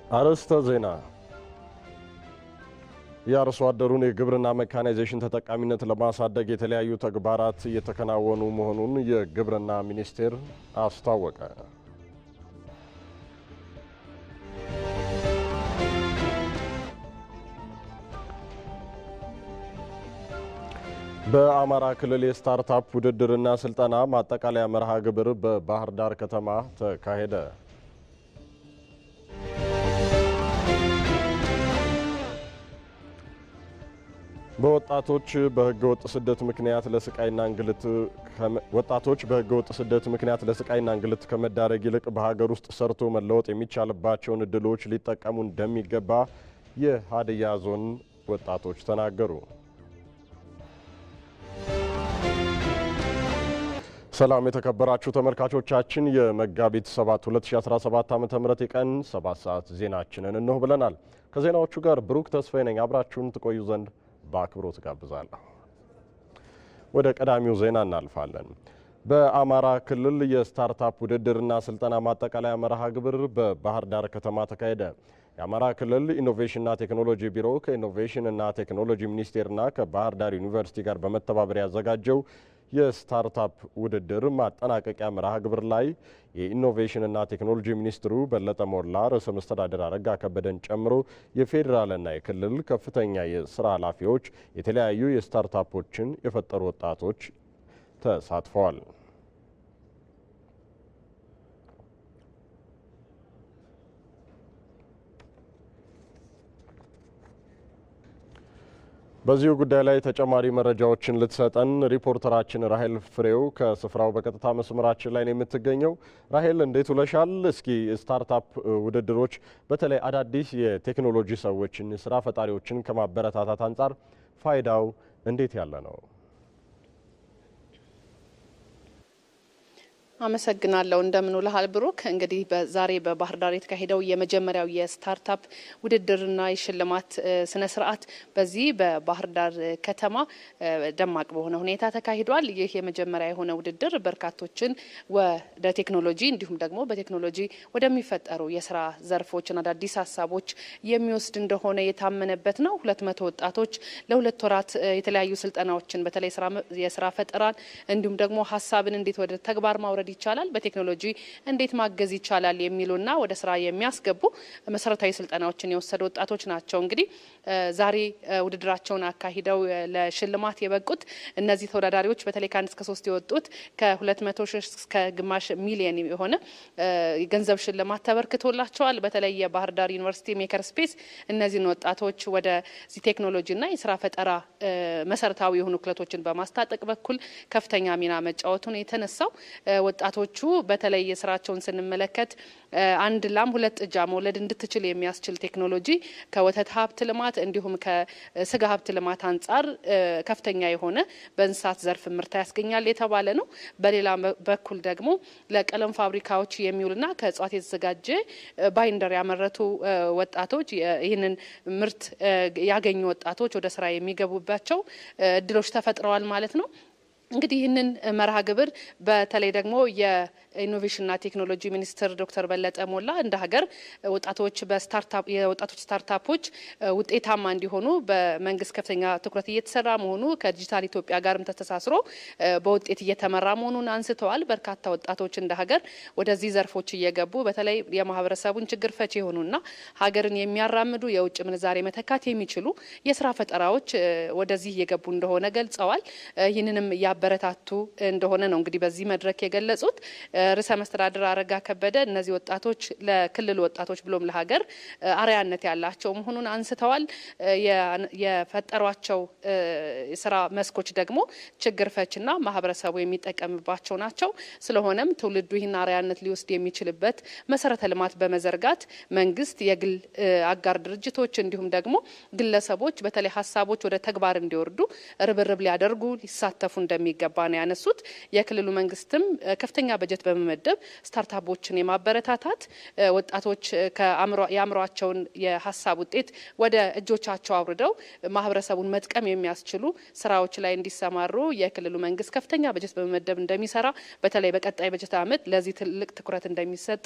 አርዕስተ ዜና የአርሶ አደሩን የግብርና ሜካናይዜሽን ተጠቃሚነት ለማሳደግ የተለያዩ ተግባራት እየተከናወኑ መሆኑን የግብርና ሚኒስቴር አስታወቀ። በአማራ ክልል የስታርታፕ ውድድርና ስልጠና ማጠቃለያ መርሃ ግብር በባህር ዳር ከተማ ተካሄደ። ወጣቶች በህገወጥ ስደት ምክንያት ለስቃይና እንግልት ከመዳረግ ይልቅ በሀገር ውስጥ ሰርቶ መለወጥ የሚቻልባቸውን እድሎች ሊጠቀሙ እንደሚገባ የሀዲያ ዞን ወጣቶች ተናገሩ። ሰላም የተከበራችሁ ተመልካቾቻችን፣ የመጋቢት 7 2017 ዓ.ም የቀን 7 ሰዓት ዜናችንን እንሆ ብለናል። ከዜናዎቹ ጋር ብሩክ ተስፋዬ ነኝ። አብራችሁን ትቆዩ ዘንድ በአክብሮት ጋብዛለሁ። ወደ ቀዳሚው ዜና እናልፋለን። በአማራ ክልል የስታርታፕ ውድድርና ስልጠና ማጠቃለያ መርሃ ግብር በባህር ዳር ከተማ ተካሄደ። የአማራ ክልል ኢኖቬሽንና ቴክኖሎጂ ቢሮ ከኢኖቬሽንና ቴክኖሎጂ ሚኒስቴርና ከባህር ዳር ዩኒቨርሲቲ ጋር በመተባበር ያዘጋጀው የስታርታፕ ውድድር ማጠናቀቂያ መርሃ ግብር ላይ የኢኖቬሽንና ቴክኖሎጂ ሚኒስትሩ በለጠ ሞላ፣ ርዕሰ መስተዳድር አረጋ ከበደን ጨምሮ የፌዴራልና የክልል ከፍተኛ የስራ ኃላፊዎች፣ የተለያዩ የስታርታፖችን የፈጠሩ ወጣቶች ተሳትፈዋል። በዚሁ ጉዳይ ላይ ተጨማሪ መረጃዎችን ልትሰጠን ሪፖርተራችን ራሄል ፍሬው ከስፍራው በቀጥታ መስመራችን ላይ ነው የምትገኘው። ራሄል እንዴት ውለሻል? እስኪ ስታርታፕ ውድድሮች በተለይ አዳዲስ የቴክኖሎጂ ሰዎችን፣ ስራ ፈጣሪዎችን ከማበረታታት አንጻር ፋይዳው እንዴት ያለ ነው? አመሰግናለሁ። እንደምን ውለሃል ብሩክ። እንግዲህ ዛሬ በባህር ዳር የተካሄደው የመጀመሪያው የስታርታፕ ውድድርና የሽልማት ስነ ስርዓት በዚህ በባህር ዳር ከተማ ደማቅ በሆነ ሁኔታ ተካሂዷል። ይህ የመጀመሪያ የሆነ ውድድር በርካቶችን ወደ ቴክኖሎጂ እንዲሁም ደግሞ በቴክኖሎጂ ወደሚፈጠሩ የስራ ዘርፎችና አዳዲስ ሀሳቦች የሚወስድ እንደሆነ የታመነበት ነው። 200 ወጣቶች ለሁለት ወራት የተለያዩ ስልጠናዎችን በተለይ የስራ ፈጠራን እንዲሁም ደግሞ ሀሳብን እንዴት ወደ ተግባር ማውረድ ይቻላል፣ በቴክኖሎጂ እንዴት ማገዝ ይቻላል የሚሉና ወደ ስራ የሚያስገቡ መሰረታዊ ስልጠናዎችን የወሰዱ ወጣቶች ናቸው። እንግዲህ ዛሬ ውድድራቸውን አካሂደው ለሽልማት የበቁት እነዚህ ተወዳዳሪዎች በተለይ ከ1 እስከ 3 የወጡት ከ200 ሺህ እስከ ግማሽ ሚሊዮን የሆነ ገንዘብ ሽልማት ተበርክቶላቸዋል። በተለይ የባህር ዳር ዩኒቨርሲቲ ሜከር ስፔስ እነዚህን ወጣቶች ወደዚህ ቴክኖሎጂና የስራ ፈጠራ መሰረታዊ የሆኑ ክህሎቶችን በማስታጠቅ በኩል ከፍተኛ ሚና መጫወቱን የተነሳው ወጣቶቹ በተለይ የስራቸውን ስንመለከት አንድ ላም 2 ጥጃ መውለድ እንድትችል የሚያስችል ቴክኖሎጂ ከወተት ሀብት ልማት እንዲሁም ከስጋ ሀብት ልማት አንጻር ከፍተኛ የሆነ በእንስሳት ዘርፍ ምርታ ያስገኛል የተባለ ነው። በሌላ በኩል ደግሞ ለቀለም ፋብሪካዎች የሚውልና ከእጽዋት የተዘጋጀ ባይንደር ያመረቱ ወጣቶች ይህንን ምርት ያገኙ ወጣቶች ወደ ስራ የሚገቡባቸው እድሎች ተፈጥረዋል ማለት ነው። እንግዲህ ይህንን መርሃ ግብር በተለይ ደግሞ የኢኖቬሽንና ቴክኖሎጂ ሚኒስትር ዶክተር በለጠ ሞላ እንደ ሀገር ወጣቶች የወጣቶች ስታርታፖች ውጤታማ እንዲሆኑ በመንግስት ከፍተኛ ትኩረት እየተሰራ መሆኑ ከዲጂታል ኢትዮጵያ ጋርም ተስተሳስሮ በውጤት እየተመራ መሆኑን አንስተዋል። በርካታ ወጣቶች እንደ ሀገር ወደዚህ ዘርፎች እየገቡ በተለይ የማህበረሰቡን ችግር ፈቺ የሆኑና ሀገርን የሚያራምዱ የውጭ ምንዛሬ መተካት የሚችሉ የስራ ፈጠራዎች ወደዚህ እየገቡ እንደሆነ ገልጸዋል። ይህንንም ያበረታቱ እንደሆነ ነው እንግዲህ በዚህ መድረክ የገለጹት። ርዕሰ መስተዳድር አረጋ ከበደ እነዚህ ወጣቶች ለክልል ወጣቶች ብሎም ለሀገር አርአያነት ያላቸው መሆኑን አንስተዋል። የፈጠሯቸው የስራ መስኮች ደግሞ ችግር ፈችና ማህበረሰቡ የሚጠቀምባቸው ናቸው። ስለሆነም ትውልዱ ይህን አርአያነት ሊወስድ የሚችልበት መሰረተ ልማት በመዘርጋት መንግስት፣ የግል አጋር ድርጅቶች እንዲሁም ደግሞ ግለሰቦች በተለይ ሀሳቦች ወደ ተግባር እንዲወርዱ ርብርብ ሊያደርጉ ሊሳተፉ እንደሚ እንደሚገባ ነው ያነሱት። የክልሉ መንግስትም ከፍተኛ በጀት በመመደብ ስታርታፖችን የማበረታታት ወጣቶች የአእምሯቸውን የሀሳብ ውጤት ወደ እጆቻቸው አውርደው ማህበረሰቡን መጥቀም የሚያስችሉ ስራዎች ላይ እንዲሰማሩ የክልሉ መንግስት ከፍተኛ በጀት በመመደብ እንደሚሰራ በተለይ በቀጣይ በጀት ዓመት ለዚህ ትልቅ ትኩረት እንደሚሰጥ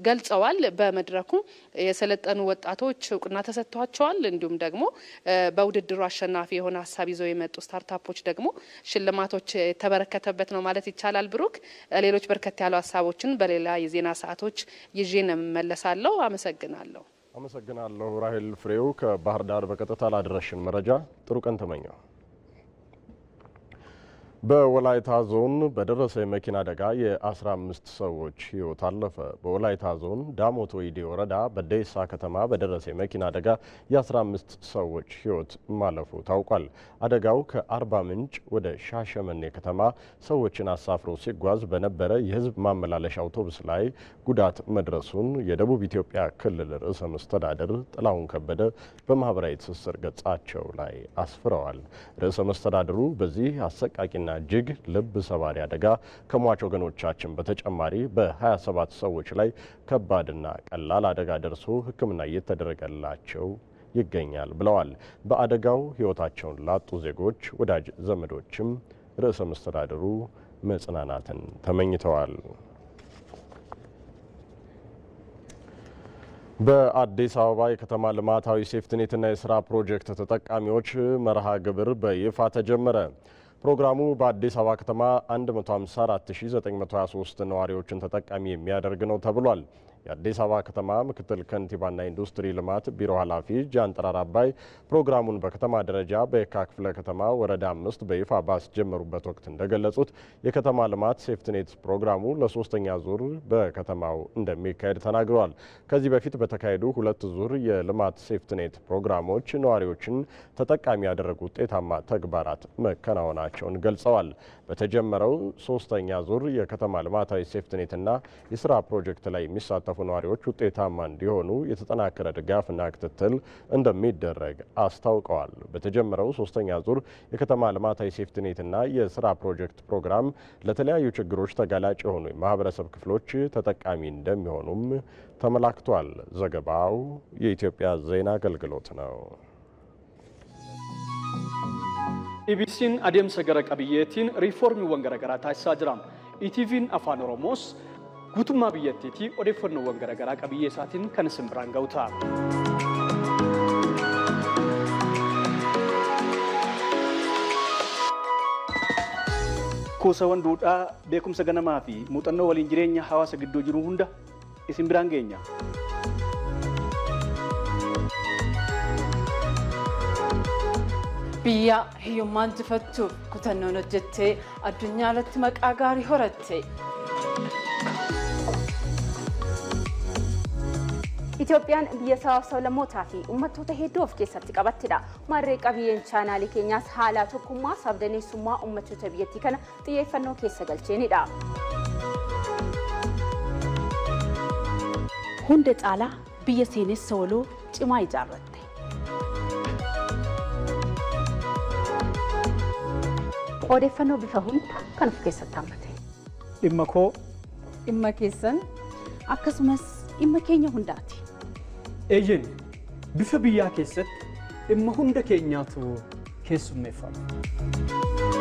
ገልጸዋል። በመድረኩ የሰለጠኑ ወጣቶች እውቅና ተሰጥቷቸዋል። እንዲሁም ደግሞ በውድድሩ አሸናፊ የሆነ ሀሳብ ይዘው የመጡ ስታርታፖች ደግሞ ሽልማቶች የተበረከተበት ነው ማለት ይቻላል። ብሩክ፣ ሌሎች በርከት ያሉ ሀሳቦችን በሌላ የዜና ሰዓቶች ይዤ እመለሳለሁ። አመሰግናለሁ። አመሰግናለሁ ራሄል ፍሬው ከባህር ዳር በቀጥታ ላደረሽን መረጃ ጥሩ ቀን ተመኘው። በወላይታ ዞን በደረሰ የመኪና አደጋ የ15 ሰዎች ህይወት አለፈ። በወላይታ ዞን ዳሞት ወይዴ ወረዳ በደይሳ ከተማ በደረሰ የመኪና አደጋ የ15 ሰዎች ህይወት ማለፉ ታውቋል። አደጋው ከአርባ ምንጭ ወደ ሻሸመኔ ከተማ ሰዎችን አሳፍሮ ሲጓዝ በነበረ የህዝብ ማመላለሻ አውቶቡስ ላይ ጉዳት መድረሱን የደቡብ ኢትዮጵያ ክልል ርዕሰ መስተዳድር ጥላሁን ከበደ በማህበራዊ ትስስር ገጻቸው ላይ አስፍረዋል። ርዕሰ መስተዳድሩ በዚህ አሰቃቂና እጅግ ልብ ሰባሪ አደጋ ከሟች ወገኖቻችን በተጨማሪ በ27 ሰዎች ላይ ከባድና ቀላል አደጋ ደርሶ ሕክምና እየተደረገላቸው ይገኛል ብለዋል። በአደጋው ህይወታቸውን ላጡ ዜጎች ወዳጅ ዘመዶችም ርዕሰ መስተዳድሩ መጽናናትን ተመኝተዋል። በአዲስ አበባ የከተማ ልማታዊ ሴፍትኔትና የስራ ፕሮጀክት ተጠቃሚዎች መርሃ ግብር በይፋ ተጀመረ። ፕሮግራሙ በአዲስ አበባ ከተማ 154923 ነዋሪዎችን ተጠቃሚ የሚያደርግ ነው ተብሏል። የአዲስ አበባ ከተማ ምክትል ከንቲባና ኢንዱስትሪ ልማት ቢሮ ኃላፊ ጃንጥራር አባይ ፕሮግራሙን በከተማ ደረጃ በየካ ክፍለ ከተማ ወረዳ 5 በይፋ ባስጀመሩበት ወቅት እንደገለጹት የከተማ ልማት ሴፍትኔት ፕሮግራሙ ለሶስተኛ ዙር በከተማው እንደሚካሄድ ተናግረዋል። ከዚህ በፊት በተካሄዱ 2 ዙር የልማት ሴፍትኔት ፕሮግራሞች ነዋሪዎችን ተጠቃሚ ያደረጉ ውጤታማ ተግባራት መከናወናቸውን ገልጸዋል። በተጀመረው ሶስተኛ ዙር የከተማ ልማታዊ ሴፍትኔትና የስራ ፕሮጀክት ላይ የሚሳተፉ ነዋሪዎች ውጤታማ እንዲሆኑ የተጠናከረ ድጋፍና ክትትል እንደሚደረግ አስታውቀዋል። በተጀመረው ሶስተኛ ዙር የከተማ ልማታዊ ሴፍትኔትና የስራ ፕሮጀክት ፕሮግራም ለተለያዩ ችግሮች ተጋላጭ የሆኑ የማህበረሰብ ክፍሎች ተጠቃሚ እንደሚሆኑም ተመላክቷል። ዘገባው የኢትዮጵያ ዜና አገልግሎት ነው። ኢቢሲን አደምሰ ገረ ቀብየቲን ሪፎርሚ ወንገረገራ ታይሳ ጅራም ኢቲቪን አፋን ኦሮሞስ ጉቱማ ብየቲቲ ኦዴፎኖ ወንገረገራ ቀብየ ሳቲን ከነስም ብራን ገውታ ኩሰወን ዱዳ ቤኩምሰ ገነማፊ ሙጠኖ ወሊን ጅሬኛ ሐዋሰ ግዶ ጅሩ ሁንዳ ኢሲን ብራን ገኛ biyya hiyyummaan jifachuuf kutannoon hojjettee addunyaa alatti maqaa gaarii horatte. Itoophiyaan biyya sablamootaa fi uummattoota hedduu of keessatti qabattedha. Marree qabiyyeen chaanaalii keenyaas haala tokkummaa sabdaneessummaa uummattoota biyyattii kana xiyyeeffannoo keessa galcheenidha. Hunda caalaa biyya seenessa waloo cimaa ijaarratte. Odeeffannoo bifa hunda kan of keessatti hammate. dhimma koo Dhimma keessan Akkasumas dhimma keenya hundaati. eeyyen bifa biyyaa keessatti dhimma hunda keenyaatu keessummeeffama.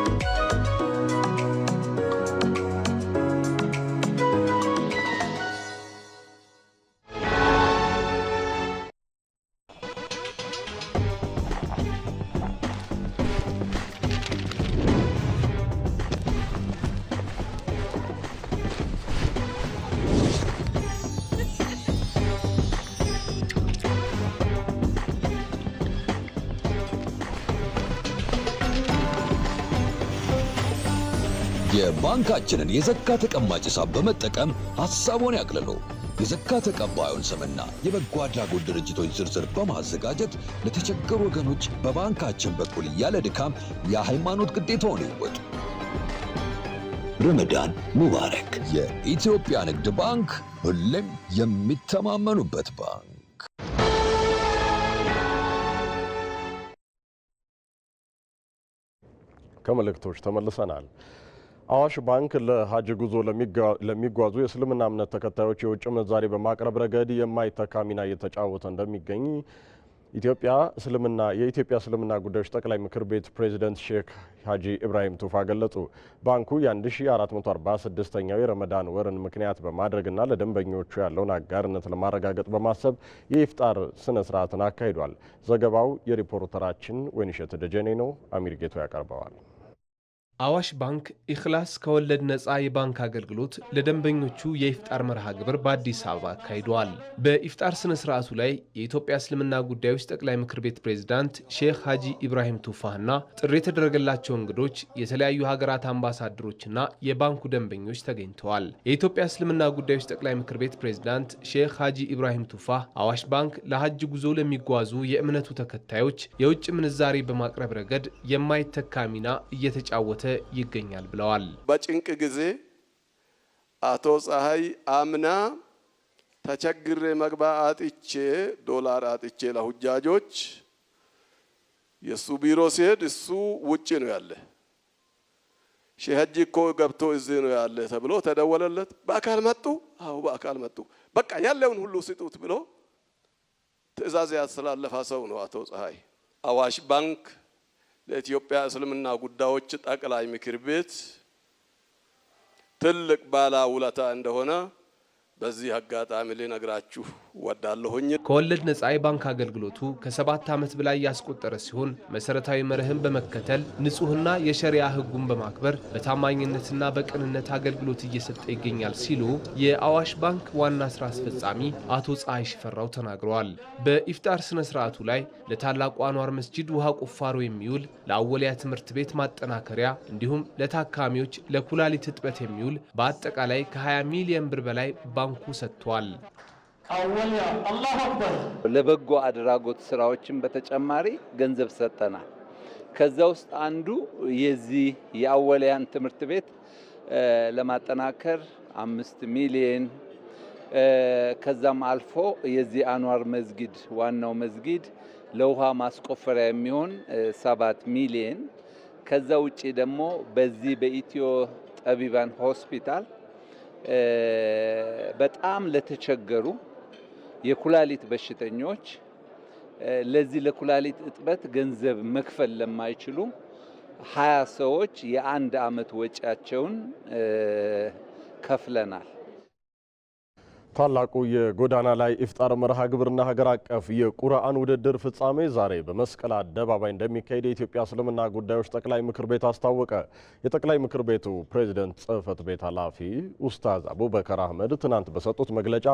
የባንካችንን የዘካ ተቀማጭ ሂሳብ በመጠቀም ሐሳቡን ያቅልሉ። የዘካ ተቀባዩን ስምና የበጎ አድራጎት ድርጅቶች ዝርዝር በማዘጋጀት ለተቸገሩ ወገኖች በባንካችን በኩል ያለ ድካም የሃይማኖት ግዴታውን ይወጡ። ረመዳን ሙባረክ። የኢትዮጵያ ንግድ ባንክ ሁሌም የሚተማመኑበት ባንክ። ከመልእክቶች ተመልሰናል። አዋሽ ባንክ ለሀጅ ጉዞ ለሚጓዙ የእስልምና እምነት ተከታዮች የውጭ ምንዛሬ በማቅረብ ረገድ የማይተካ ሚና እየተጫወተ እንደሚገኝ የኢትዮጵያ እስልምና ጉዳዮች ጠቅላይ ምክር ቤት ፕሬዝዳንት ሼክ ሀጂ ኢብራሂም ቱፋ ገለጹ። ባንኩ የ1446ኛው የረመዳን ወርን ምክንያት በማድረግና ለደንበኞቹ ያለውን አጋርነት ለማረጋገጥ በማሰብ የኢፍጣር ስነ ስርዓትን አካሂዷል። ዘገባው የሪፖርተራችን ወይንሸት ደጀኔ ነው። አሚር ጌቶ ያቀርበዋል። አዋሽ ባንክ ኢኽላስ ከወለድ ነፃ የባንክ አገልግሎት ለደንበኞቹ የኢፍጣር መርሃ ግብር በአዲስ አበባ አካሂደዋል። በኢፍጣር ስነ ስርዓቱ ላይ የኢትዮጵያ እስልምና ጉዳዮች ጠቅላይ ምክር ቤት ፕሬዝዳንት ሼክ ሀጂ ኢብራሂም ቱፋህና ጥሪ የተደረገላቸው እንግዶች፣ የተለያዩ ሀገራት አምባሳደሮችና የባንኩ ደንበኞች ተገኝተዋል። የኢትዮጵያ እስልምና ጉዳዮች ጠቅላይ ምክር ቤት ፕሬዝዳንት ሼክ ሀጂ ኢብራሂም ቱፋህ አዋሽ ባንክ ለሀጅ ጉዞ ለሚጓዙ የእምነቱ ተከታዮች የውጭ ምንዛሬ በማቅረብ ረገድ የማይተካ ሚና እየተጫወተ ይገኛል ብለዋል። በጭንቅ ጊዜ አቶ ፀሐይ አምና ተቸግሬ መግባ አጥቼ ዶላር አጥቼ ለሁጃጆች የሱ ቢሮ ሲሄድ እሱ ውጪ ነው ያለ፣ ሼህ ሀጂ እኮ ገብቶ እዚህ ነው ያለ ተብሎ ተደወለለት። በአካል መጡ? አዎ በአካል መጡ። በቃ ያለውን ሁሉ ስጡት ብሎ ትዕዛዝ ያስተላለፈ ሰው ነው አቶ ፀሐይ። አዋሽ ባንክ ለኢትዮጵያ እስልምና ጉዳዮች ጠቅላይ ምክር ቤት ትልቅ ባለውለታ እንደሆነ በዚህ አጋጣሚ ልነግራችሁ ወዳለሁኝ። ከወለድ ነፃ የባንክ አገልግሎቱ ከ7 ዓመት በላይ ያስቆጠረ ሲሆን መሰረታዊ መርህን በመከተል ንጹህና የሸሪዓ ህጉን በማክበር በታማኝነትና በቅንነት አገልግሎት እየሰጠ ይገኛል ሲሉ የአዋሽ ባንክ ዋና ስራ አስፈጻሚ አቶ ፀሐይ ሽፈራው ተናግረዋል። በኢፍጣር ስነ ስርዓቱ ላይ ለታላቁ አንዋር መስጂድ ውሃ ቁፋሮ የሚውል ለአወሊያ ትምህርት ቤት ማጠናከሪያ እንዲሁም ለታካሚዎች ለኩላሊት እጥበት የሚውል በአጠቃላይ ከ20 ሚሊዮን ብር በላይ ባንኩ ሰጥቷል። አወሊያ አላሁ አክበር። ለበጎ አድራጎት ስራዎችን በተጨማሪ ገንዘብ ሰጠናል። ከዛ ውስጥ አንዱ የዚህ የአወሊያን ትምህርት ቤት ለማጠናከር 5 ሚሊዮን፣ ከዛም አልፎ የዚህ አንዋር መስጊድ ዋናው መስጊድ ለውሃ ማስቆፈሪያ የሚሆን 7 ሚሊዮን፣ ከዛ ውጪ ደግሞ በዚህ በኢትዮ ጠቢባን ሆስፒታል በጣም ለተቸገሩ የኩላሊት በሽተኞች ለዚህ ለኩላሊት እጥበት ገንዘብ መክፈል ለማይችሉ 20 ሰዎች የ1 ዓመት ወጪያቸውን ከፍለናል። ታላቁ የጎዳና ላይ ኢፍጣር መርሃ ግብርና ሀገር አቀፍ የቁርአን ውድድር ፍጻሜ ዛሬ በመስቀል አደባባይ እንደሚካሄድ የኢትዮጵያ እስልምና ጉዳዮች ጠቅላይ ምክር ቤት አስታወቀ። የጠቅላይ ምክር ቤቱ ፕሬዝዳንት ጽህፈት ቤት ኃላፊ ኡስታዝ አቡበከር አህመድ ትናንት በሰጡት መግለጫ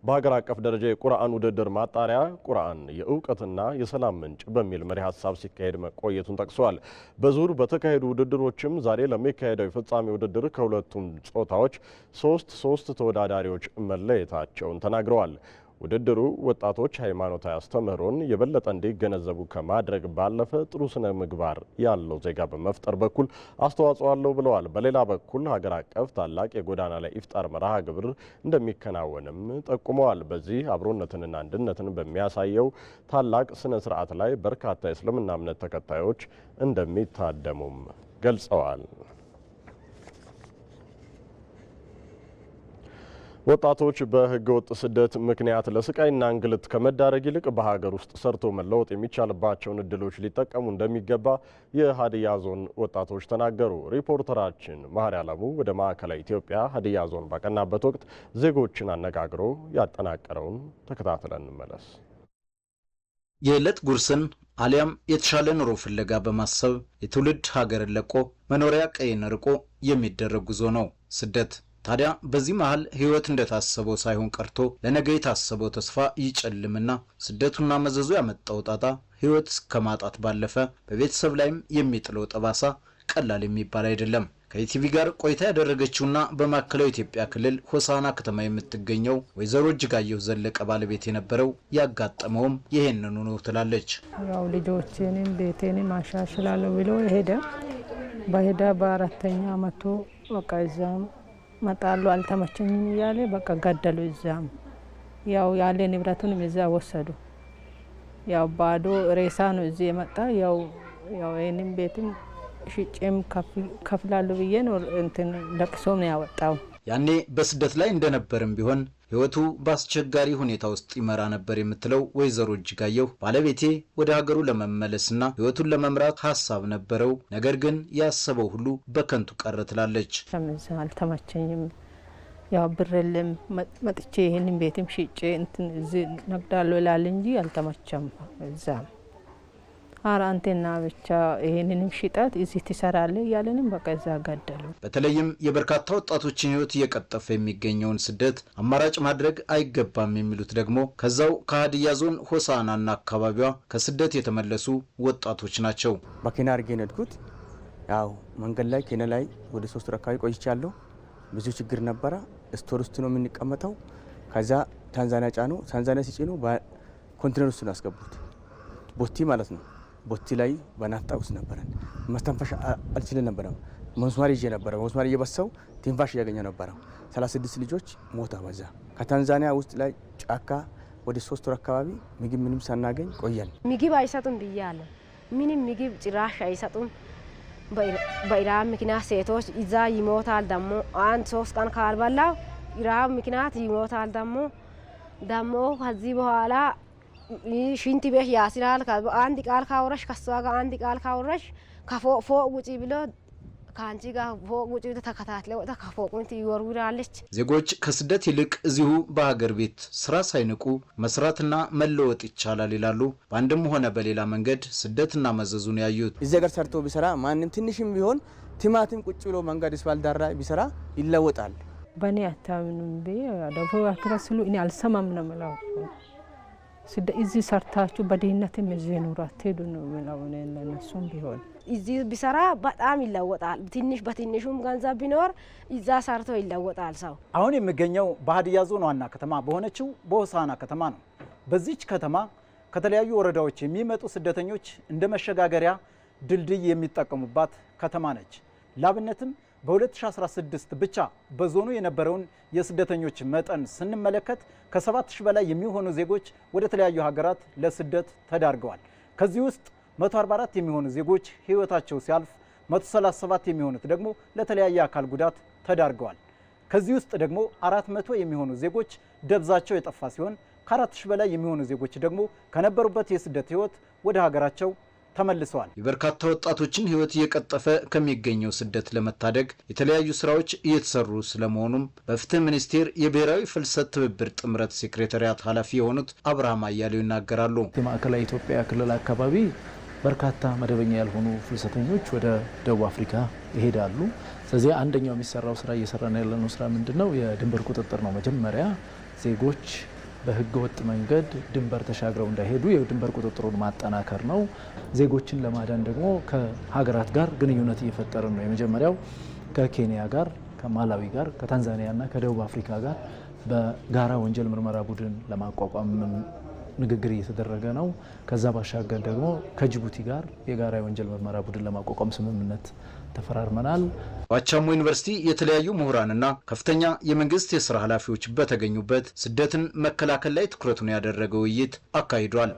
በሀገር አቀፍ ደረጃ የቁርአን ውድድር ማጣሪያ ቁርአን የእውቀትና የሰላም ምንጭ በሚል መሪ ሀሳብ ሲካሄድ መቆየቱን ጠቅሷል። በዙር በተካሄዱ ውድድሮችም ዛሬ ለሚካሄደው የፍጻሜ ውድድር ከሁለቱም ጾታዎች ሶስት ተወዳዳሪዎች መለየታቸውን ተናግረዋል። ውድድሩ ወጣቶች ሃይማኖታዊ አስተምህሮን የበለጠ እንዲገነዘቡ ከማድረግ ባለፈ ጥሩ ስነ ምግባር ያለው ዜጋ በመፍጠር በኩል አስተዋጽኦ አለው ብለዋል። በሌላ በኩል ሀገር አቀፍ ታላቅ የጎዳና ላይ ኢፍጣር መርሃ ግብር እንደሚከናወንም ጠቁመዋል። በዚህ አብሮነትንና አንድነትን በሚያሳየው ታላቅ ስነ ስርዓት ላይ በርካታ የእስልምና እምነት ተከታዮች እንደሚታደሙም ገልጸዋል። ወጣቶች በህገ ወጥ ስደት ምክንያት ለስቃይና እንግልት ከመዳረግ ይልቅ በሀገር ውስጥ ሰርቶ መለወጥ የሚቻልባቸውን እድሎች ሊጠቀሙ እንደሚገባ የሀዲያ ዞን ወጣቶች ተናገሩ። ሪፖርተራችን መሀሪ አለሙ ወደ ማዕከላዊ ኢትዮጵያ ሀዲያ ዞን ባቀናበት ወቅት ዜጎችን አነጋግሮ ያጠናቀረውን ተከታትለን እንመለስ። የዕለት ጉርስን አሊያም የተሻለ ኑሮ ፍለጋ በማሰብ የትውልድ ሀገርን ለቆ መኖሪያ ቀይን ርቆ የሚደረግ ጉዞ ነው ስደት። ታዲያ በዚህ መሃል ህይወት እንደታሰበው ሳይሆን ቀርቶ ለነገ የታሰበው ተስፋ ይጨልምና ስደቱና መዘዙ ያመጣው ጣጣ ህይወት ከማጣት ባለፈ በቤተሰብ ላይም የሚጥለው ጠባሳ ቀላል የሚባል አይደለም። ከኢቲቪ ጋር ቆይታ ያደረገችውና በማዕከላዊ ኢትዮጵያ ክልል ሆሳና ከተማ የምትገኘው ወይዘሮ እጅጋየሁ ዘለቀ ባለቤት የነበረው ያጋጠመውም ይሄንኑ ነው ትላለች። ያው ልጆቼንም ቤቴንም አሻሽላለሁ ብሎ በሄደ በአራተኛ አመቱ በቃ እዛም መጣሉ አልተመቸኝም እያለ በቃ ገደሉ። እዛም ያው ያለ ንብረቱንም እዛ ወሰዱ። ያው ባዶ ሬሳ ነው እዚህ የመጣ። ያው የኔም ቤትም ሽጬም ከፍላለሁ ብዬ ነው እንትን ለቅሶም ነው ያወጣው። ያኔ በስደት ላይ እንደነበርም ቢሆን ህይወቱ በአስቸጋሪ ሁኔታ ውስጥ ይመራ ነበር የምትለው ወይዘሮ እጅጋየሁ ባለቤቴ ወደ ሀገሩ ለመመለስና ህይወቱን ለመምራት ሀሳብ ነበረው፣ ነገር ግን ያሰበው ሁሉ በከንቱ ቀረ ትላለች። አልተመቸኝም፣ ያው ብርልም መጥቼ ይሄንን ቤትም ሽጬ እንትን እዚህ ነግዳለሁ ይላል እንጂ አልተመቸም። እዛም አራንቴና ብቻ ይሄንንም ሽጣት እዚህ ትሰራለህ ያለንም በቃ እዛ ገደሉ። በተለይም የበርካታ ወጣቶችን ህይወት እየቀጠፈ የሚገኘውን ስደት አማራጭ ማድረግ አይገባም የሚሉት ደግሞ ከዛው ከሀዲያ ዞን ሆሳናና አካባቢዋ ከስደት የተመለሱ ወጣቶች ናቸው። በኬና አርጌ ነድኩት። ያው መንገድ ላይ ኬና ላይ ወደ 3 ወር አካባቢ ቆይቻለሁ። ብዙ ችግር ነበረ። ስቶር ውስጥ ነው የምንቀመጠው። ከዛ ታንዛኒያ ጫኑ። ታንዛኒያ ሲጭኑ በኮንቴነር ውስጥ ነው ያስገቡት፣ ቦቲ ማለት ነው። ቦቲ ላይ በናፍጣ ውስጥ ነበረን። መስተንፈሻ አልችልም ነበረ። መስማር ይዤ ነበረ። መስማር እየበሳው ትንፋሽ እያገኘ ነበረ። 36 ልጆች ሞታ በዛ። ከታንዛኒያ ውስጥ ላይ ጫካ ወደ 3 ወር አካባቢ ምግብ ምንም ሳናገኝ ቆየን። ምግብ አይሰጡም ብያለሁ። ምንም ምግብ ጭራሽ አይሰጡም። በኢራብ ምክንያት ሴቶች እዛ ይሞታል። ደግሞ 1-3 ቀን ካልበላው ኢራብ ምክንያት ይሞታል። ደግሞ ከዚህ በኋላ ሽንት ቤት ያስራል። አንድ ቃል ካወረሽ ከሷ ጋር አንድ ቃል ካወረሽ ከፎቅ ውጪ ብሎ ከአንቺ ጋር ፎቅ ውጪ ብሎ ተከታትለ ወጣ ከፎቅ ይወርውራለች። ዜጎች ከስደት ይልቅ እዚሁ በሀገር ቤት ስራ ሳይንቁ መስራትና መለወጥ ይቻላል ይላሉ። በአንድም ሆነ በሌላ መንገድ ስደትና መዘዙን ያዩት እዚህ ሀገር ሰርቶ ቢሰራ ማንም ትንሽም ቢሆን ቲማቲም ቁጭ ብሎ መንገድ ስፋልት ዳር ላይ ቢሰራ ይለወጣል። በእኔ አታምኑም ደቦ አክራስሉ እኔ አልሰማም ነው የምለው። እዚህ ሰርታችሁ በድህነትም እዚህ ኑሮ አትሄዱ ነው የምለው። ለእነሱም ቢሆን እዚህ ቢሰራ በጣም ይለወጣል። ትንሽ በትንሹም ገንዘብ ቢኖር እዛ ሰርቶ ይለወጣል ሰው። አሁን የሚገኘው በሀዲያ ዞን ዋና ከተማ በሆነችው በሆሳና ከተማ ነው። በዚች ከተማ ከተለያዩ ወረዳዎች የሚመጡ ስደተኞች እንደ መሸጋገሪያ ድልድይ የሚጠቀሙባት ከተማ ነች። ላብነትም በ2016 ብቻ በዞኑ የነበረውን የስደተኞች መጠን ስንመለከት ከ7000 በላይ የሚሆኑ ዜጎች ወደ ተለያዩ ሀገራት ለስደት ተዳርገዋል። ከዚህ ውስጥ 144 የሚሆኑ ዜጎች ህይወታቸው ሲያልፍ 137 የሚሆኑት ደግሞ ለተለያየ አካል ጉዳት ተዳርገዋል። ከዚህ ውስጥ ደግሞ 400 የሚሆኑ ዜጎች ደብዛቸው የጠፋ ሲሆን ከ4000 በላይ የሚሆኑ ዜጎች ደግሞ ከነበሩበት የስደት ህይወት ወደ ሀገራቸው ተመልሰዋል። የበርካታ ወጣቶችን ህይወት እየቀጠፈ ከሚገኘው ስደት ለመታደግ የተለያዩ ስራዎች እየተሰሩ ስለመሆኑም በፍትህ ሚኒስቴር የብሔራዊ ፍልሰት ትብብር ጥምረት ሴክሬታሪያት ኃላፊ የሆኑት አብርሃም አያሌው ይናገራሉ። የማዕከላዊ ኢትዮጵያ ክልል አካባቢ በርካታ መደበኛ ያልሆኑ ፍልሰተኞች ወደ ደቡብ አፍሪካ ይሄዳሉ። ስለዚህ አንደኛው የሚሰራው ስራ እየሰራን ያለነው ስራ ምንድነው? የድንበር ቁጥጥር ነው። መጀመሪያ ዜጎች በህገ ወጥ መንገድ ድንበር ተሻግረው እንዳይሄዱ የድንበር ቁጥጥሩን ማጠናከር ነው። ዜጎችን ለማዳን ደግሞ ከሀገራት ጋር ግንኙነት እየፈጠርን ነው። የመጀመሪያው ከኬንያ ጋር፣ ከማላዊ ጋር፣ ከታንዛኒያና ከደቡብ አፍሪካ ጋር በጋራ ወንጀል ምርመራ ቡድን ለማቋቋም ንግግር እየተደረገ ነው። ከዛ ባሻገር ደግሞ ከጅቡቲ ጋር የጋራ የወንጀል ምርመራ ቡድን ለማቋቋም ስምምነት ተፈራርመናል። በአቻሞ ዩኒቨርሲቲ የተለያዩ ምሁራንና ከፍተኛ የመንግስት የስራ ኃላፊዎች በተገኙበት ስደትን መከላከል ላይ ትኩረቱን ያደረገ ውይይት አካሂዷል።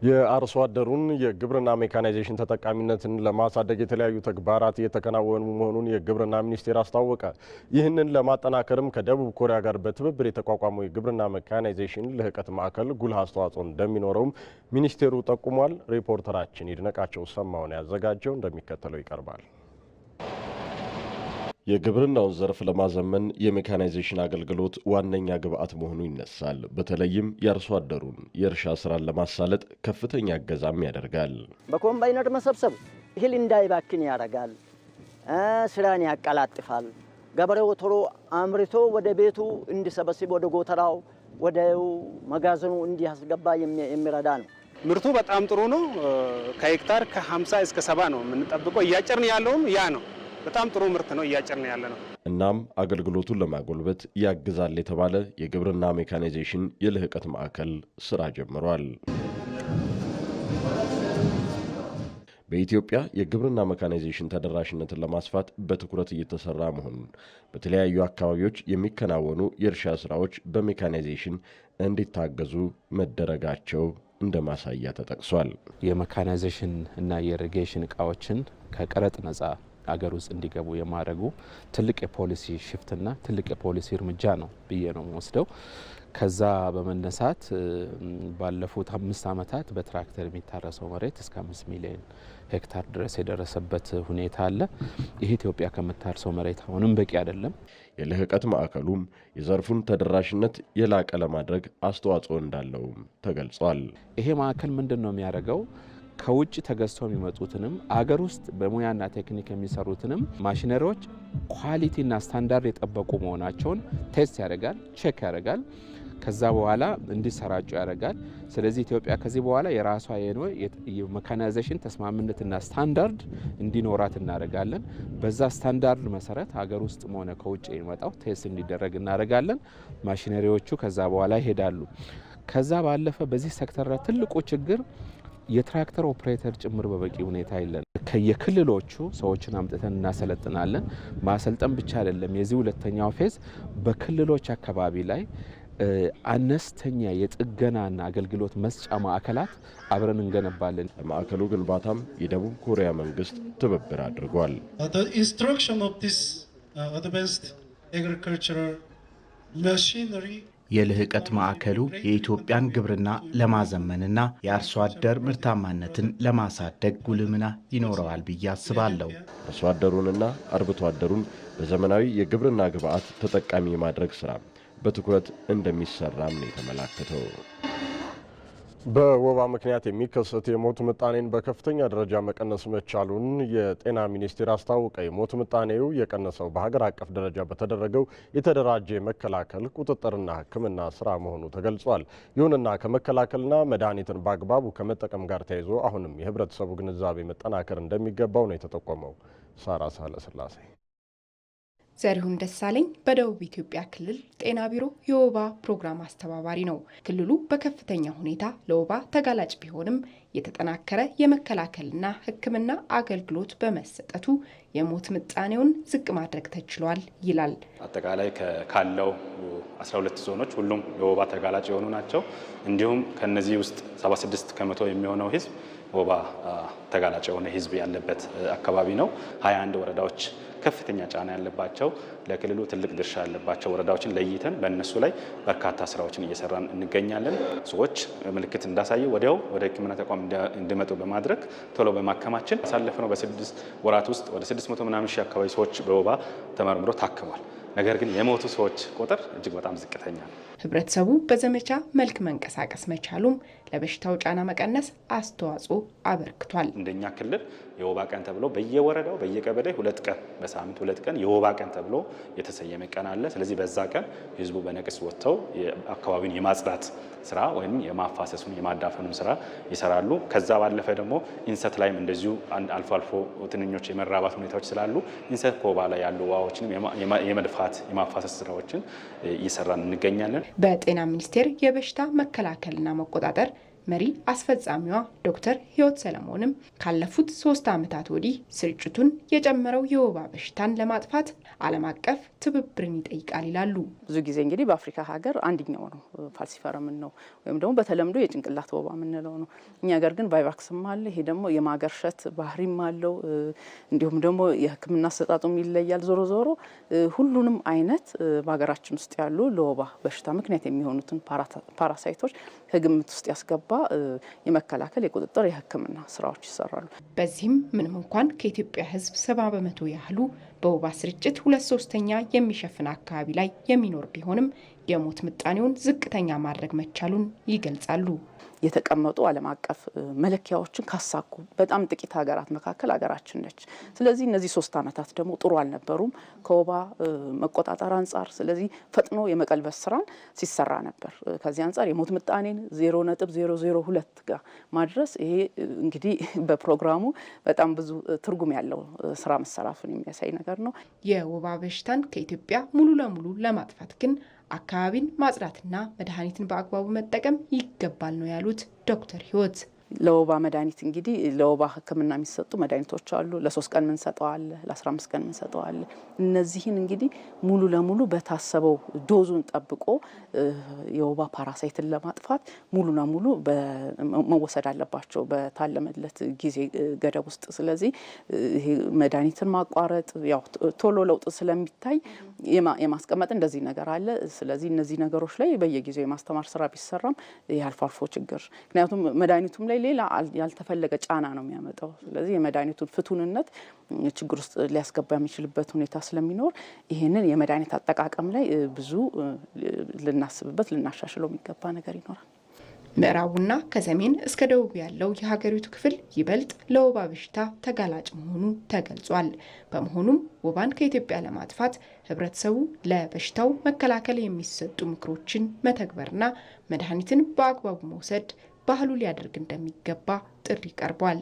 የአርሶ አደሩን የግብርና ሜካናይዜሽን ተጠቃሚነትን ለማሳደግ የተለያዩ ተግባራት እየተከናወኑ መሆኑን የግብርና ሚኒስቴር አስታወቀ። ይህንን ለማጠናከርም ከደቡብ ኮሪያ ጋር በትብብር የተቋቋመው የግብርና ሜካናይዜሽን ልህቀት ማዕከል ጉልህ አስተዋጽኦ እንደሚኖረውም ሚኒስቴሩ ጠቁሟል። ሪፖርተራችን ይድነቃቸው ሰማውን ያዘጋጀው እንደሚከተለው ይቀርባል። የግብርናውን ዘርፍ ለማዘመን የሜካናይዜሽን አገልግሎት ዋነኛ ግብዓት መሆኑ ይነሳል። በተለይም የአርሶ አደሩን የእርሻ ስራን ለማሳለጥ ከፍተኛ እገዛም ያደርጋል። በኮምባይነር መሰብሰብ እህል እንዳይባክን ያደርጋል፣ ስራን ያቀላጥፋል። ገበሬው ቶሎ አምርቶ ወደ ቤቱ እንዲሰበስብ ወደ ጎተራው ወደ መጋዘኑ እንዲያስገባ የሚረዳ ነው። ምርቱ በጣም ጥሩ ነው። ከሄክታር ከ50 እስከ 70 ነው የምንጠብቀው። እያጨርን ያለውም ያ ነው። በጣም ጥሩ ምርት ነው እያጨርን ያለ ነው። እናም አገልግሎቱን ለማጎልበት ያግዛል የተባለ የግብርና ሜካናይዜሽን የልህቀት ማዕከል ስራ ጀምሯል። በኢትዮጵያ የግብርና ሜካናይዜሽን ተደራሽነትን ለማስፋት በትኩረት እየተሰራ መሆኑን በተለያዩ አካባቢዎች የሚከናወኑ የእርሻ ስራዎች በሜካናይዜሽን እንዲታገዙ መደረጋቸው እንደ ማሳያ ተጠቅሷል። የሜካናይዜሽን እና የኢሪጌሽን እቃዎችን ከቀረጥ ነጻ አገር ውስጥ እንዲገቡ የማድረጉ ትልቅ የፖሊሲ ሽፍትና ትልቅ የፖሊሲ እርምጃ ነው ብዬ ነው የምወስደው። ከዛ በመነሳት ባለፉት 5 ዓመታት በትራክተር የሚታረሰው መሬት እስከ 5 ሚሊዮን ሄክታር ድረስ የደረሰበት ሁኔታ አለ። ይህ ኢትዮጵያ ከምታርሰው መሬት አሁንም በቂ አይደለም። የልህቀት ማዕከሉም የዘርፉን ተደራሽነት የላቀ ለማድረግ አስተዋጽኦ እንዳለውም ተገልጿል። ይሄ ማዕከል ምንድን ነው የሚያደርገው? ከውጭ ተገዝተው የሚመጡትንም አገር ውስጥ በሙያና ቴክኒክ የሚሰሩትንም ማሽነሪዎች ኳሊቲና ስታንዳርድ የጠበቁ መሆናቸውን ቴስት ያደርጋል፣ ቼክ ያደርጋል። ከዛ በኋላ እንዲሰራጩ ያደርጋል። ስለዚህ ኢትዮጵያ ከዚህ በኋላ የራሷ የሜካናይዜሽን ተስማምነትና ስታንዳርድ እንዲኖራት እናደርጋለን። በዛ ስታንዳርድ መሰረት ሀገር ውስጥ ሆነ ከውጭ የሚመጣው ቴስት እንዲደረግ እናደርጋለን። ማሽነሪዎቹ ከዛ በኋላ ይሄዳሉ። ከዛ ባለፈ በዚህ ሴክተር ላይ ትልቁ ችግር የትራክተር ኦፕሬተር ጭምር በበቂ ሁኔታ የለን። ከየክልሎቹ ሰዎችን አምጥተን እናሰለጥናለን። ማሰልጠን ብቻ አይደለም። የዚህ ሁለተኛው ፌዝ በክልሎች አካባቢ ላይ አነስተኛ የጥገናና አገልግሎት መስጫ ማዕከላት አብረን እንገነባለን። ማዕከሉ ግንባታም የደቡብ ኮሪያ መንግስት ትብብር አድርጓል። The instruction of this advanced agricultural machinery የልህቀት ማዕከሉ የኢትዮጵያን ግብርና ለማዘመንና የአርሶ አደር ምርታማነትን ለማሳደግ ጉልህ ሚና ይኖረዋል ብዬ አስባለሁ። አርሶ አደሩንና አርብቶ አደሩን በዘመናዊ የግብርና ግብዓት ተጠቃሚ የማድረግ ስራ በትኩረት እንደሚሰራም ነው የተመላከተው። በወባ ምክንያት የሚከሰት የሞት ምጣኔን በከፍተኛ ደረጃ መቀነስ መቻሉን የጤና ሚኒስቴር አስታወቀ። የሞት ምጣኔው የቀነሰው በሀገር አቀፍ ደረጃ በተደረገው የተደራጀ መከላከል ቁጥጥርና ሕክምና ስራ መሆኑ ተገልጿል። ይሁንና ከመከላከልና መድኃኒትን በአግባቡ ከመጠቀም ጋር ተያይዞ አሁንም የህብረተሰቡ ግንዛቤ መጠናከር እንደሚገባው ነው የተጠቆመው። ሳራ ሳለስላሴ ዘሪሁን ደሳለኝ በደቡብ ኢትዮጵያ ክልል ጤና ቢሮ የወባ ፕሮግራም አስተባባሪ ነው። ክልሉ በከፍተኛ ሁኔታ ለወባ ተጋላጭ ቢሆንም የተጠናከረ የመከላከልና ሕክምና አገልግሎት በመሰጠቱ የሞት ምጣኔውን ዝቅ ማድረግ ተችሏል ይላል። አጠቃላይ ካለው 12 ዞኖች ሁሉም የወባ ተጋላጭ የሆኑ ናቸው። እንዲሁም ከነዚህ ውስጥ 76 ከመቶ የሚሆነው ህዝብ ወባ ተጋላጭ የሆነ ህዝብ ያለበት አካባቢ ነው። 21 ወረዳዎች ከፍተኛ ጫና ያለባቸው ለክልሉ ትልቅ ድርሻ ያለባቸው ወረዳዎችን ለይተን በእነሱ ላይ በርካታ ስራዎችን እየሰራን እንገኛለን። ሰዎች ምልክት እንዳሳዩ ወዲያው ወደ ሕክምና ተቋም እንዲመጡ በማድረግ ቶሎ በማከማችን አሳለፍነው በ6 ወራት ውስጥ ወደ 600 ምናምን ሺህ አካባቢ ሰዎች በወባ ተመርምሮ ታክሟል። ነገር ግን የሞቱ ሰዎች ቁጥር እጅግ በጣም ዝቅተኛ ነው። ህብረተሰቡ በዘመቻ መልክ መንቀሳቀስ መቻሉም ለበሽታው ጫና መቀነስ አስተዋጽኦ አበርክቷል። እንደኛ ክልል የወባ ቀን ተብሎ በየወረዳው በየቀበሌ 2 ቀን በሳምንት 2 ቀን የወባ ቀን ተብሎ የተሰየመ ቀን አለ። ስለዚህ በዛ ቀን ህዝቡ በነቅስ ወጥተው አካባቢውን የማጽዳት ስራ ወይም የማፋሰሱን የማዳፈኑን ስራ ይሰራሉ። ከዛ ባለፈ ደግሞ ኢንሰት ላይም እንደዚሁ አልፎ አልፎ ትንኞች የመራባት ሁኔታዎች ስላሉ ኢንሰት ከወባ ላይ ያሉ ውሃዎችን የመድፋት የማፋሰስ ስራዎችን እየሰራን እንገኛለን። በጤና ሚኒስቴር የበሽታ መከላከልና መቆጣጠር መሪ አስፈጻሚዋ ዶክተር ህይወት ሰለሞንም ካለፉት 3 ዓመታት ወዲህ ስርጭቱን የጨመረው የወባ በሽታን ለማጥፋት ዓለም አቀፍ ትብብርን ይጠይቃል ይላሉ። ብዙ ጊዜ እንግዲህ በአፍሪካ ሀገር አንድኛው ነው ፋልሲፈረምን ነው ወይም ደግሞ በተለምዶ የጭንቅላት ወባ የምንለው ነው። እኛ ሀገር ግን ቫይቫክስም አለ። ይሄ ደግሞ የማገርሸት ባህሪም አለው። እንዲሁም ደግሞ የሕክምና አሰጣጡም ይለያል። ዞሮ ዞሮ ሁሉንም አይነት በሀገራችን ውስጥ ያሉ ለወባ በሽታ ምክንያት የሚሆኑትን ፓራሳይቶች ከግምት ውስጥ ያስገባ የመከላከል የቁጥጥር የሕክምና ስራዎች ይሰራሉ። በዚህም ምንም እንኳን ከኢትዮጵያ ሕዝብ 70% ያህሉ በወባ ስርጭት 2/3 የሚሸፍን አካባቢ ላይ የሚኖር ቢሆንም የሞት ምጣኔውን ዝቅተኛ ማድረግ መቻሉን ይገልጻሉ። የተቀመጡ ዓለም አቀፍ መለኪያዎችን ካሳኩ በጣም ጥቂት ሀገራት መካከል ሀገራችን ነች። ስለዚህ እነዚህ 3 ዓመታት ደግሞ ጥሩ አልነበሩም ከወባ መቆጣጠር አንጻር። ስለዚህ ፈጥኖ የመቀልበስ ስራን ሲሰራ ነበር። ከዚህ አንጻር የሞት ምጣኔን 0.002 ጋር ማድረስ ይሄ እንግዲህ በፕሮግራሙ በጣም ብዙ ትርጉም ያለው ስራ መሰራቱን የሚያሳይ ነገር ነው። የወባ በሽታን ከኢትዮጵያ ሙሉ ለሙሉ ለማጥፋት ግን አካባቢን ማጽዳትና መድኃኒትን በአግባቡ መጠቀም ይገባል ነው ያሉት ዶክተር ህይወት። ለወባ መድኃኒት እንግዲህ ለወባ ሕክምና የሚሰጡ መድኃኒቶች አሉ። ለ3 ቀን ምን ሰጠዋል፣ ለ15 ቀን ምን ሰጠዋል። እነዚህን እንግዲህ ሙሉ ለሙሉ በታሰበው ዶዙን ጠብቆ የወባ ፓራሳይትን ለማጥፋት ሙሉ ለሙሉ መወሰድ አለባቸው በታለመለት ጊዜ ገደብ ውስጥ። ስለዚህ ይሄ መድኃኒትን ማቋረጥ ያው ቶሎ ለውጥ ስለሚታይ የማስቀመጥ እንደዚህ ነገር አለ። ስለዚህ እነዚህ ነገሮች ላይ በየጊዜው የማስተማር ስራ ቢሰራም ያልፎ አልፎ ችግር ምክንያቱም መድኃኒቱም ላይ ሌላ ያልተፈለገ ጫና ነው የሚያመጣው። ስለዚህ የመድኃኒቱን ፍቱንነት ችግር ውስጥ ሊያስገባ የሚችልበት ሁኔታ ስለሚኖር ይህንን የመድኃኒት አጠቃቀም ላይ ብዙ ልናስብበት ልናሻሽለው የሚገባ ነገር ይኖራል። ምዕራቡና ከሰሜን እስከ ደቡብ ያለው የሀገሪቱ ክፍል ይበልጥ ለወባ በሽታ ተጋላጭ መሆኑ ተገልጿል። በመሆኑም ወባን ከኢትዮጵያ ለማጥፋት ህብረተሰቡ ለበሽታው መከላከል የሚሰጡ ምክሮችን መተግበርና መድኃኒትን በአግባቡ መውሰድ ባህሉ ሊያደርግ እንደሚገባ ጥሪ ቀርቧል።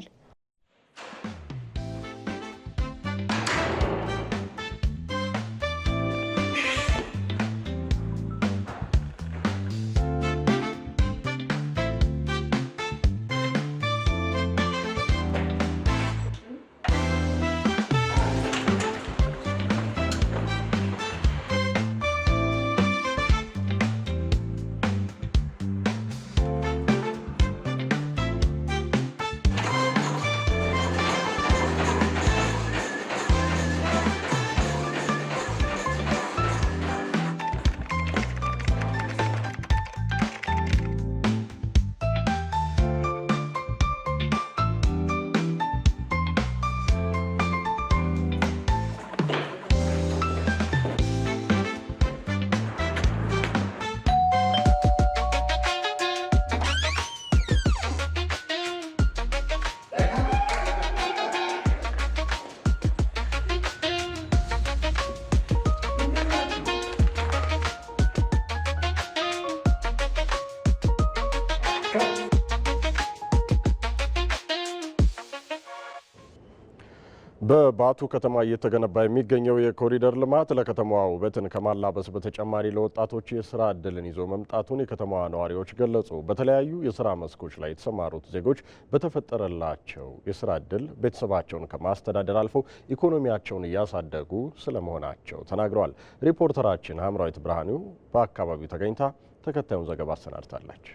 በባቱ ከተማ እየተገነባ የሚገኘው የኮሪደር ልማት ለከተማዋ ውበትን ከማላበስ በተጨማሪ ለወጣቶች የስራ ዕድልን ይዞ መምጣቱን የከተማዋ ነዋሪዎች ገለጹ። በተለያዩ የስራ መስኮች ላይ የተሰማሩት ዜጎች በተፈጠረላቸው የስራ ዕድል ቤተሰባቸውን ከማስተዳደር አልፎ ኢኮኖሚያቸውን እያሳደጉ ስለመሆናቸው ተናግረዋል። ሪፖርተራችን ሀምራዊት ብርሃኑ በአካባቢው ተገኝታ ተከታዩን ዘገባ አሰናድታለች።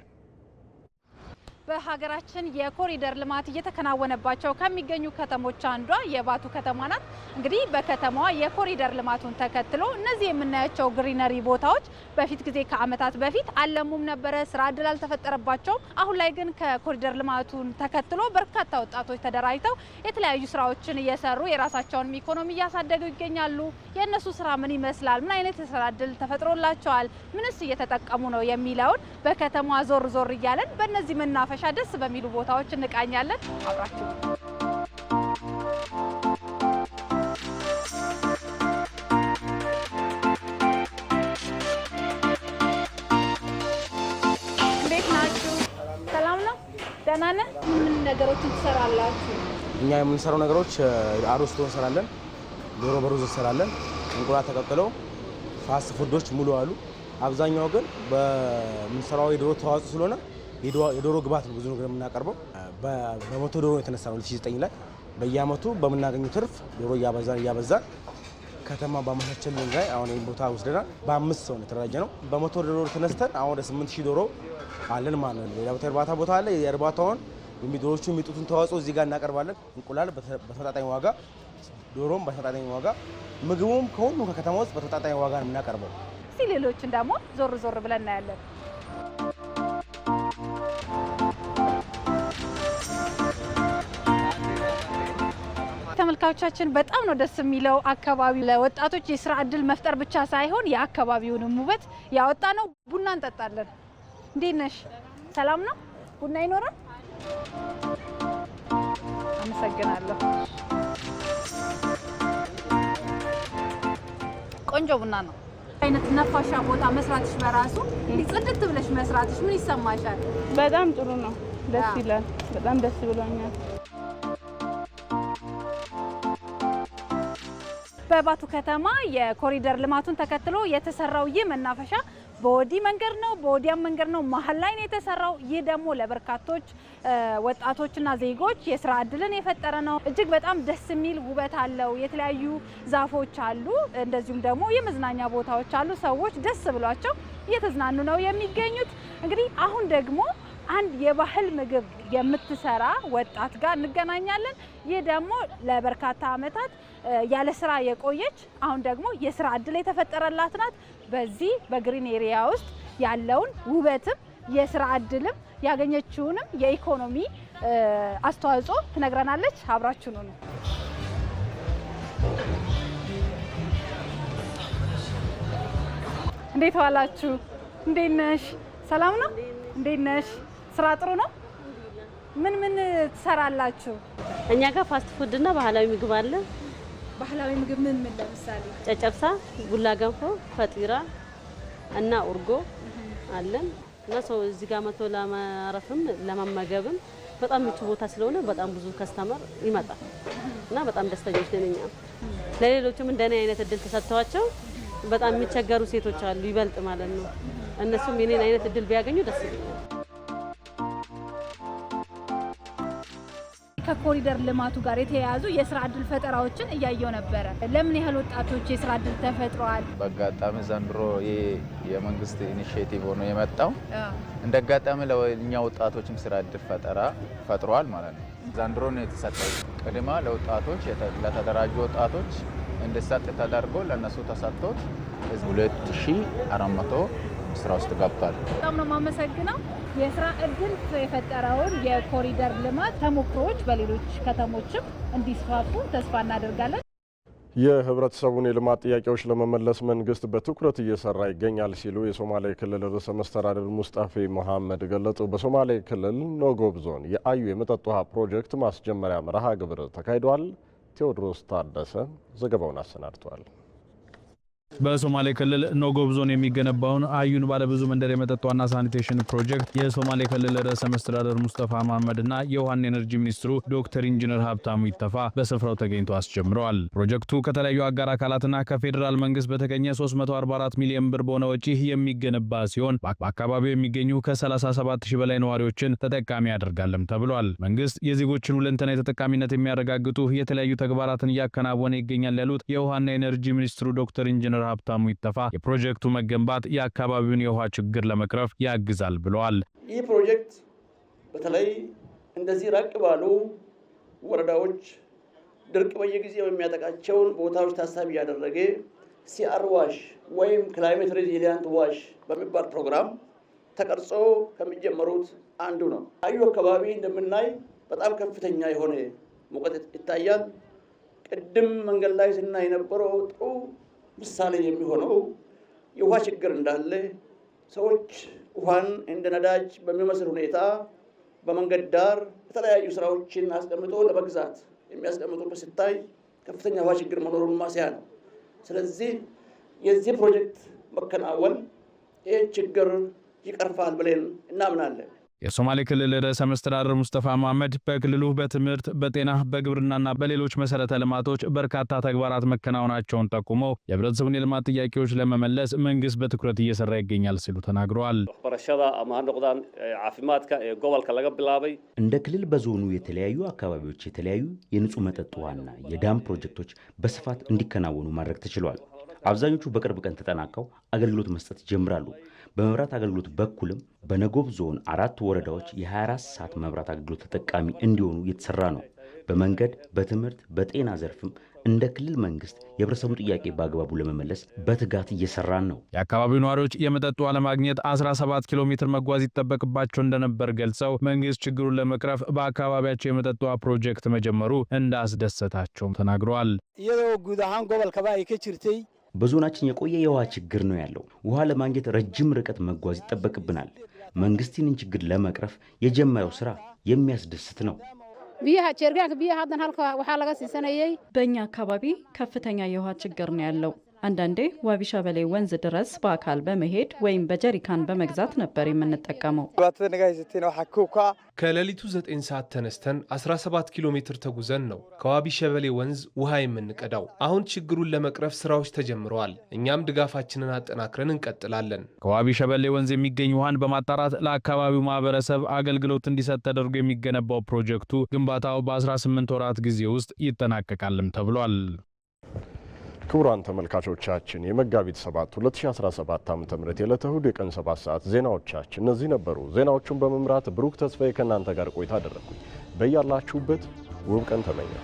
በሀገራችን የኮሪደር ልማት እየተከናወነባቸው ከሚገኙ ከተሞች አንዷ የባቱ ከተማ ናት። እንግዲህ በከተማዋ የኮሪደር ልማቱን ተከትሎ እነዚህ የምናያቸው ግሪነሪ ቦታዎች በፊት ጊዜ ከዓመታት በፊት አለሙም ነበረ፣ ስራ ዕድል አልተፈጠረባቸውም። አሁን ላይ ግን ከኮሪደር ልማቱን ተከትሎ በርካታ ወጣቶች ተደራጅተው የተለያዩ ስራዎችን እየሰሩ የራሳቸውን ኢኮኖሚ እያሳደጉ ይገኛሉ። የእነሱ ስራ ምን ይመስላል? ምን አይነት የስራ ዕድል ተፈጥሮላቸዋል? ምንስ እየተጠቀሙ ነው የሚለውን በከተማዋ ዞር ዞር እያለን በእነዚህ መናፈሻ ደስ በሚሉ ቦታዎች እንቃኛለን። አብራችሁ እንዴት ናችሁ? ሰላም ነው? ደህና ነህ? ምን ነገሮችን ትሰራላችሁ? እኛ የምንሰራው ነገሮች አሮስቶ እንሰራለን፣ ዶሮ በሩዝ እንሰራለን፣ እንቁላል ተቀቅለው ፋስት ፉዶች ሙሉ አሉ። አብዛኛው ግን በምንሰራው የዶሮ ተዋጽኦ ስለሆነ የዶሮ ግብዓት ነው ብዙ ነገር የምናቀርበው። በመቶ ዶሮ የተነሳ ነው 2009 ላይ በየአመቱ በምናገኙ ትርፍ ዶሮ እያበዛን ከተማ ባመቻቸልን ላይ አሁን ይህን ቦታ ወስደናል። በ5 ሰው ነው የተደራጀ ነው። በመቶ ዶሮ ተነስተን አሁን ወደ 8000 ዶሮ አለን ማለት ነው። ሌላ ቦታ እርባታ ቦታ አለ። የእርባታውን ዶሮቹ የሚጡትን ተዋጽኦ እዚህ ጋር እናቀርባለን። እንቁላል በተመጣጣኝ ዋጋ፣ ዶሮም በተመጣጣኝ ዋጋ፣ ምግቡም ከሁሉም ከከተማ ውስጥ በተመጣጣኝ ዋጋ ነው የምናቀርበው። እስቲ ሌሎችን ደግሞ ዞር ዞር ብለን እናያለን። ተመልካቾቻችን በጣም ነው ደስ የሚለው አካባቢ። ለወጣቶች የስራ ዕድል መፍጠር ብቻ ሳይሆን የአካባቢውንም ውበት ያወጣ ነው። ቡና እንጠጣለን። እንዴት ነሽ? ሰላም ነው? ቡና ይኖራል? አመሰግናለሁ። ቆንጆ ቡና ነው። አይነት ነፋሻ ቦታ መስራትሽ በራሱ ጽድት ብለሽ መስራትሽ ምን ይሰማሻል? በጣም ጥሩ ነው። ደስ ይላል። በጣም ደስ ብሎኛል። በባቱ ከተማ የኮሪደር ልማቱን ተከትሎ የተሰራው ይህ መናፈሻ በወዲ መንገድ ነው፣ በወዲያም መንገድ ነው፣ መሀል ላይ ነው የተሰራው። ይህ ደግሞ ለበርካቶች ወጣቶችና ዜጎች የስራ እድልን የፈጠረ ነው። እጅግ በጣም ደስ የሚል ውበት አለው። የተለያዩ ዛፎች አሉ፣ እንደዚሁም ደግሞ የመዝናኛ ቦታዎች አሉ። ሰዎች ደስ ብሏቸው እየተዝናኑ ነው የሚገኙት። እንግዲህ አሁን ደግሞ አንድ የባህል ምግብ የምትሰራ ወጣት ጋር እንገናኛለን። ይህ ደግሞ ለበርካታ ዓመታት ያለ ስራ የቆየች አሁን ደግሞ የስራ እድል የተፈጠረላት ናት። በዚህ በግሪን ኤሪያ ውስጥ ያለውን ውበትም የስራ እድልም ያገኘችውንም የኢኮኖሚ አስተዋጽኦ ትነግረናለች። አብራችሁኑ ነው። እንዴት ዋላችሁ? እንዴት ነሽ? ሰላም ነው? እንዴት ነሽ? ስራ ጥሩ ነው? ምን ትሰራላችሁ? እኛ ጋር ፋስት ፉድ እና ባህላዊ ምግብ አለ። ባህላዊ ምግብ ምን ለምሳሌ? ጨጨብሳ፣ ቡላ ገንፎ፣ ፈጢራ እና ኡርጎ አለን እና ሰው እዚህ ጋር መጥቶ ለማረፍም ለመመገብም በጣም ምቹ ቦታ ስለሆነ በጣም ብዙ ከስተመር ይመጣል እና በጣም ደስተኞች ነን እኛ። ለሌሎችም እንደኔ አይነት እድል ተሰጥቷቸው በጣም የሚቸገሩ ሴቶች አሉ ይበልጥ ማለት ነው። እነሱም የኔን አይነት እድል ቢያገኙ ደስ ይለኛል። ከኮሪደር ልማቱ ጋር የተያያዙ የስራ እድል ፈጠራዎችን እያየው ነበረ። ለምን ያህል ወጣቶች የስራ እድል ተፈጥሯል? በአጋጣሚ ዘንድሮ የመንግስት ኢኒሼቲቭ ሆኖ የመጣው እንደ አጋጣሚ ለኛ ወጣቶችም ስራ እድል ፈጠራ ፈጥሯል ማለት ነው። ዘንድሮ ነው የተሰጠው ቅድማ ለወጣቶች ለተደራጁ ወጣቶች እንዲሰጥ ተደርጎ ለነሱ ተሰጥቶት 2400 ስራ ውስጥ ገብቷል። በጣም ነው የማመሰግነው። የስራ እድል የፈጠረውን የኮሪደር ልማት ተሞክሮዎች በሌሎች ከተሞችም እንዲስፋፉ ተስፋ እናደርጋለን። የህብረተሰቡን የልማት ጥያቄዎች ለመመለስ መንግስት በትኩረት እየሰራ ይገኛል ሲሉ የሶማሌ ክልል ርዕሰ መስተዳድር ሙስጣፌ መሐመድ ገለጹ። በሶማሌ ክልል ኖጎብ ዞን የአዩ የመጠጥ ውሃ ፕሮጀክት ማስጀመሪያ መርሃ ግብር ተካሂዷል። ቴዎድሮስ ታደሰ ዘገባውን አሰናድቷል። በሶማሌ ክልል ኖጎብ ዞን የሚገነባውን አዩን ባለብዙ መንደር የመጠጥ ውሃና ሳኒቴሽን ፕሮጀክት የሶማሌ ክልል ርዕሰ መስተዳድር ሙስጠፋ መሐመድና የውሃና ኤነርጂ ሚኒስትሩ ዶክተር ኢንጂነር ሀብታሙ ኢተፋ በስፍራው ተገኝተው አስጀምረዋል። ፕሮጀክቱ ከተለያዩ አጋር አካላትና ከፌዴራል መንግስት በተገኘ 344 ሚሊዮን ብር በሆነ ወጪ የሚገነባ ሲሆን በአካባቢው የሚገኙ ከ37 ሺህ በላይ ነዋሪዎችን ተጠቃሚ ያደርጋልም ተብሏል። መንግስት የዜጎችን ሁለንተናዊ ተጠቃሚነት የሚያረጋግጡ የተለያዩ ተግባራትን እያከናወነ ይገኛል ያሉት የውሃና ኤነርጂ ሚኒስትሩ ዶክተር ኢንጂነር ሀብታሙ ኢተፋ የፕሮጀክቱ መገንባት የአካባቢውን የውሃ ችግር ለመቅረፍ ያግዛል ብለዋል። ይህ ፕሮጀክት በተለይ እንደዚህ ራቅ ባሉ ወረዳዎች ድርቅ በየጊዜው የሚያጠቃቸውን ቦታዎች ታሳቢ ያደረገ ሲአር ዋሽ ወይም ክላይሜት ሬዚሊያንት ዋሽ በሚባል ፕሮግራም ተቀርጾ ከሚጀመሩት አንዱ ነው። አዩ አካባቢ እንደምናይ በጣም ከፍተኛ የሆነ ሙቀት ይታያል። ቅድም መንገድ ላይ ስናይ የነበረው ጥሩ ምሳሌ የሚሆነው የውሃ ችግር እንዳለ ሰዎች ውሃን እንደ ነዳጅ በሚመስል ሁኔታ በመንገድ ዳር የተለያዩ ስራዎችን አስቀምጦ ለመግዛት የሚያስቀምጡበት ሲታይ ከፍተኛ ውሃ ችግር መኖሩን ማሳያ ነው። ስለዚህ የዚህ ፕሮጀክት መከናወን ይህ ችግር ይቀርፋል ብለን እናምናለን። የሶማሌ ክልል ርዕሰ መስተዳድር ሙስጠፋ መሐመድ በክልሉ በትምህርት፣ በጤና፣ በግብርናና በሌሎች መሰረተ ልማቶች በርካታ ተግባራት መከናወናቸውን ጠቁመው የህብረተሰቡን የልማት ጥያቄዎች ለመመለስ መንግስት በትኩረት እየሰራ ይገኛል ሲሉ ተናግረዋል። እንደ ክልል በዞኑ የተለያዩ አካባቢዎች የተለያዩ የንጹህ መጠጥ ውሃና የዳም ፕሮጀክቶች በስፋት እንዲከናወኑ ማድረግ ተችሏል። አብዛኞቹ በቅርብ ቀን ተጠናቀው አገልግሎት መስጠት ይጀምራሉ። በመብራት አገልግሎት በኩልም በነጎብ ዞን 4 ወረዳዎች የ24 ሰዓት መብራት አገልግሎት ተጠቃሚ እንዲሆኑ እየተሰራ ነው። በመንገድ፣ በትምህርት፣ በጤና ዘርፍም እንደ ክልል መንግስት የህብረተሰቡን ጥያቄ በአግባቡ ለመመለስ በትጋት እየሰራን ነው። የአካባቢው ነዋሪዎች የመጠጥ ውሃ ለማግኘት 17 ኪሎ ሜትር መጓዝ ይጠበቅባቸው እንደነበር ገልጸው መንግስት ችግሩን ለመቅረፍ በአካባቢያቸው የመጠጥ ውሃ ፕሮጀክት መጀመሩ እንዳስደሰታቸውም ተናግረዋል። በዞናችን የቆየ የውሃ ችግር ነው ያለው። ውሃ ለማግኘት ረጅም ርቀት መጓዝ ይጠበቅብናል። መንግስት ይህንን ችግር ለመቅረፍ የጀመረው ስራ የሚያስደስት ነው። በእኛ አካባቢ ከፍተኛ የውሃ ችግር ነው ያለው። አንዳንዴ ዋቢ ሸበሌ ወንዝ ድረስ በአካል በመሄድ ወይም በጀሪካን በመግዛት ነበር የምንጠቀመው። ከሌሊቱ 9 ሰዓት ተነስተን 17 ኪሎ ሜትር ተጉዘን ነው ከዋቢ ሸበሌ ወንዝ ውሃ የምንቀዳው። አሁን ችግሩን ለመቅረፍ ስራዎች ተጀምረዋል። እኛም ድጋፋችንን አጠናክረን እንቀጥላለን። ከዋቢ ሸበሌ ወንዝ የሚገኝ ውሃን በማጣራት ለአካባቢው ማህበረሰብ አገልግሎት እንዲሰጥ ተደርጎ የሚገነባው ፕሮጀክቱ ግንባታው በ18 ወራት ጊዜ ውስጥ ይጠናቀቃልም ተብሏል። ክቡራን ተመልካቾቻችን የመጋቢት 7 2017 ዓ.ም የዕለተ እሁድ የቀን 7 ሰዓት ዜናዎቻችን እነዚህ ነበሩ። ዜናዎቹን በመምራት ብሩክ ተስፋዬ ከእናንተ ጋር ቆይታ አደረግኩኝ። በያላችሁበት ውብ ቀን ተመኘው።